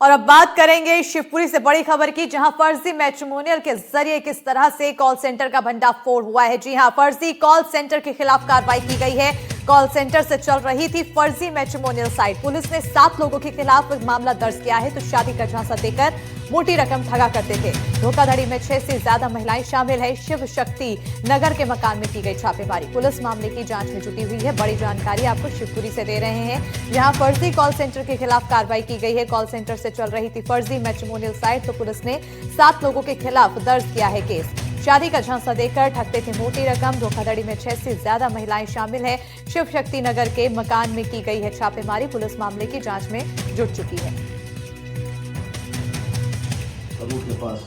और अब बात करेंगे शिवपुरी से बड़ी खबर की, जहां फर्जी मैट्रिमोनियल के जरिए किस तरह से कॉल सेंटर का भंडाफोड़ हुआ है। जी हां, फर्जी कॉल सेंटर के खिलाफ कार्रवाई की गई है। कॉल सेंटर से चल रही थी फर्जी मैट्रिमोनियल साइट। पुलिस ने 7 लोगों के खिलाफ मामला दर्ज किया है। तो शादी का झांसा देकर मोटी रकम ठगा करते थे। धोखाधड़ी में 6 से ज्यादा महिलाएं शामिल है। शिव शक्ति नगर के मकान में की गई छापेमारी। पुलिस मामले की जांच में जुटी हुई है। बड़ी जानकारी आपको शिवपुरी से दे रहे हैं, जहां फर्जी कॉल सेंटर के खिलाफ कार्रवाई की गई है। कॉल सेंटर से चल रही थी फर्जी मैट्रिमोनियल साइट। तो पुलिस ने 7 लोगों के खिलाफ दर्ज किया है केस। शादी का झांसा देकर ठगते थे मोटी रकम। धोखाधड़ी में 6 से ज्यादा महिलाएं शामिल है। शिव शक्ति नगर के मकान में की गई है छापेमारी। पुलिस मामले की जांच में जुट चुकी है। के पास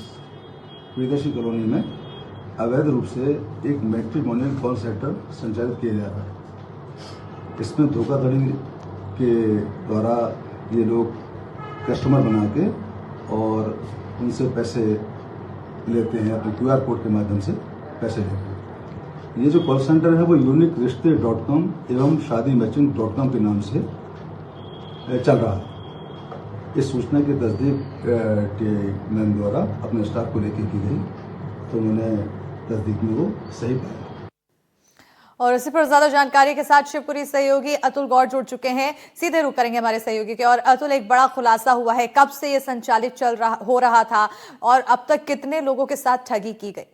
विदेशी कॉलोनी में अवैध रूप से एक मैट्रिमोनियल कॉल सेंटर संचालित किया जा रहा है। इसमें धोखाधड़ी के द्वारा ये लोग कस्टमर बना के और उनसे पैसे लेते हैं, अपने QR कोड के माध्यम से पैसे लेते हैं। ये जो कॉल सेंटर है वो यूनिक रिश्ते.com एवं शादी मैचिंग.com के नाम से चल रहा है। इस सूचना की तस्दीक के मैन द्वारा अपने स्टाफ को लेकर की गई, तो उन्होंने तस्दीक में वो सही पाया। और इसी पर ज्यादा जानकारी के साथ शिवपुरी सहयोगी अतुल गौड़ जुड़ चुके हैं। सीधे रुख करेंगे हमारे सहयोगी के। और अतुल, एक बड़ा खुलासा हुआ है, कब से ये संचालित हो रहा था और अब तक कितने लोगों के साथ ठगी की गई?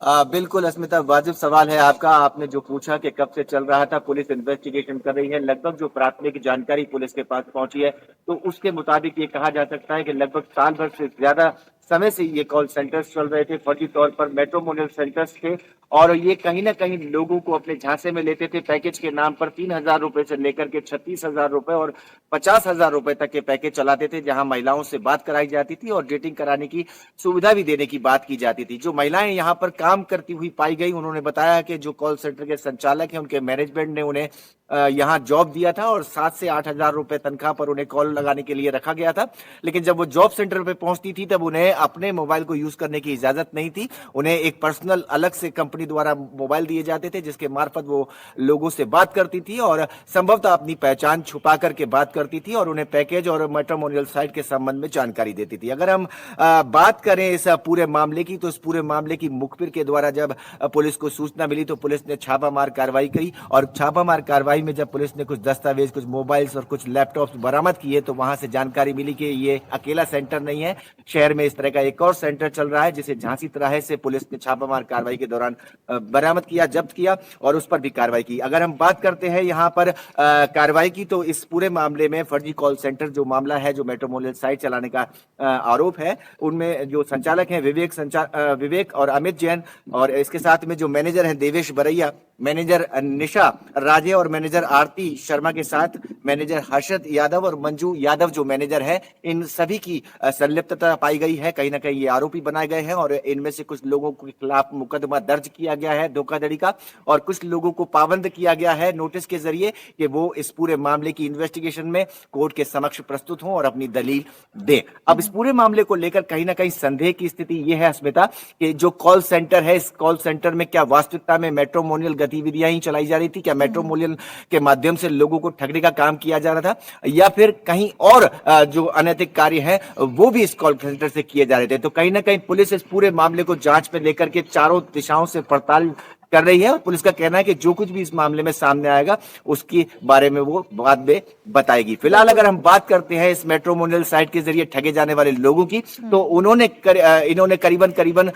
बिल्कुल अस्मिता, वाजिब सवाल है आपका। आपने जो पूछा कि कब से चल रहा था, पुलिस इन्वेस्टिगेशन कर रही है। लगभग जो प्राथमिक जानकारी पुलिस के पास पहुंची है, तो उसके मुताबिक ये कहा जा सकता है कि लगभग साल भर से ज्यादा समय से ये कॉल सेंटर्स चल रहे थे। फर्जी तौर पर मैट्रिमोनियल सेंटर्स थे और ये कहीं ना कहीं लोगों को अपने झांसे में लेते थे। पैकेज के नाम पर 3,000 रुपए से लेकर के 36,000 रुपए और 50,000 रुपए तक के पैकेज चलाते थे, जहां महिलाओं से बात कराई जाती थी और डेटिंग कराने की सुविधा भी देने की बात की जाती थी। जो महिलाएं यहाँ पर काम करती हुई पाई गई, उन्होंने बताया कि जो कॉल सेंटर के संचालक हैं, उनके मैनेजमेंट ने उन्हें यहाँ जॉब दिया था और 7 से 8,000 रुपए तनख्वाह पर उन्हें कॉल लगाने के लिए रखा गया था। लेकिन जब वो जॉब सेंटर पे पहुंचती थी, तब उन्हें अपने मोबाइल को यूज करने की इजाजत नहीं थी। उन्हें एक पर्सनल अलग से कंपनी द्वारा मोबाइल दिए जाते थे, जिसके मार्फत वो लोगों से बात करती थी और संभवतः अपनी पहचान छुपा करके बात करती थी और उन्हें पैकेज और मैट्रिमोनियल साइट के संबंध में जानकारी देती थी। अगर हम बात करें इस पूरे मामले की, तो इस पूरे मामले की मुखबिर के द्वारा जब पुलिस को सूचना मिली, तो पुलिस ने छापामार कार्रवाई की और छापामार कार्रवाई में जब पुलिस ने कुछ दस्तावेज, कुछ मोबाइल्स और कुछ लैपटॉप्स बरामद किए, तो वहां से जानकारी मिली कि ये अकेला सेंटर नहीं है। शहर में इस तरह का एक और सेंटर चल रहा है, जिसे झांसी तराहे से पुलिस ने छापामार कार्रवाई के दौरान बरामद किया, जब्त किया और उस पर भी कार्रवाई की। अगर हम बात करते हैं यहाँ पर कार्रवाई की, तो इस पूरे मामले में फर्जी कॉल सेंटर जो मामला है, जो मैट्रिमोनियल साइट चलाने का आरोप है, उनमें जो संचालक हैं विवेक और अमित जैन, और इसके साथ में जो मैनेजर हैं देवेश बरैया, मैनेजर निशा राजे और मैनेजर आरती शर्मा के साथ मैनेजर हर्षद यादव और मंजू यादव जो मैनेजर है, इन सभी की संलिप्तता पाई गई है। कहीं ना कहीं ये आरोपी बनाए गए हैं और इनमें से कुछ लोगों के खिलाफ मुकदमा दर्ज किया गया है धोखाधड़ी का, और कुछ लोगों को पाबंद किया गया है नोटिस के जरिए कि वो इस पूरे मामले की इन्वेस्टिगेशन में कोर्ट के समक्ष प्रस्तुत हों और अपनी दलील दें। अब इस पूरे मामले को लेकर कहीं ना कहीं संदेह की स्थिति यह है अस्मिता कि जो कॉल सेंटर है, इस कॉल सेंटर में क्या वास्तविकता में मैट्रिमोनियल गतिविधियां ही चलाई जा रही थी? क्या मैट्रिमोनियल के माध्यम से लोगों को ठगने का काम किया जा रहा था, या फिर कहीं और जो अनैतिक कार्य है वो भी इस कॉल सेंटर से किए जा रहे थे? तो कहीं ना कहीं पुलिस इस पूरे मामले को जांच में लेकर के चारों दिशाओं से पड़ताल कर रही है और पुलिस का कहना है कि जो कुछ भी इस मामले में सामने आएगा उसके बारे में वो बाद में बताएगी। फिलहाल अगर हम बात करते हैं इस मैट्रिमोनियल साइट के जरिए ठगे जाने वाले लोगों की, तो इन्होंने करीबन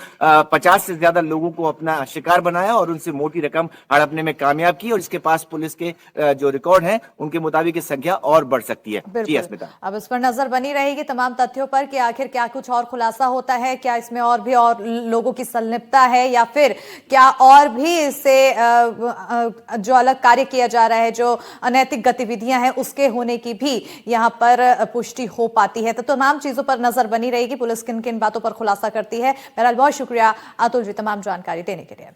50 से ज्यादा लोगों को अपना शिकार बनाया और उनसे मोटी रकम हड़पने में कामयाब की, और इसके पास पुलिस के जो रिकॉर्ड है उनके मुताबिक संख्या और बढ़ सकती है। जी अस्मिता, अब इस पर नजर बनी रहेगी तमाम तथ्यों पर कि आखिर क्या कुछ और खुलासा होता है, क्या इसमें और भी और लोगों की संलिप्तता है, या फिर क्या और भी इससे जो अलग कार्य किया जा रहा है, जो अनैतिक गतिविधियां हैं, उसके होने की भी यहां पर पुष्टि हो पाती है। तो तमाम चीजों पर नजर बनी रहेगी, पुलिस किन किन बातों पर खुलासा करती है। बहरहाल बहुत शुक्रिया अतुल जी तमाम जानकारी देने के लिए।